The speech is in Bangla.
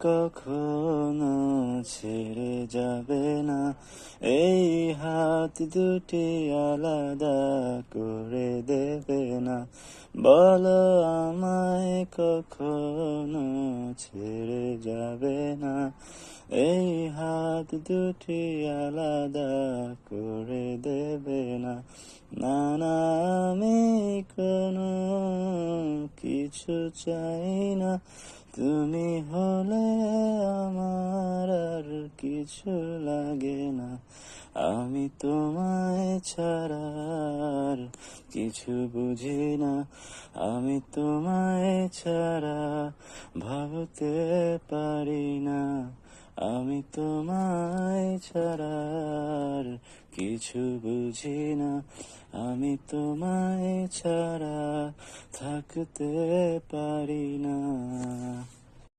কখনো ছেড়ে যাবে না, এই হাত দুটি আলাদা করে দেবে না। বলো আমায় কখনো ছেড়ে যাবে না, এই হাত দুটি আলাদা করে দেবে না। না না, আমি কোনো কিছু চাই না, তুমি হলে আমার আর কিছু লাগে না। আমি তোমায় ছাড়া আর কিছু বুঝি না, আমি তোমায় ছাড়া ভাবতে পারি না। আমি তোমায় ছাড়া আর কিছু বুঝি না, আমি তোমায় ছাড়া থাকতে পারি না।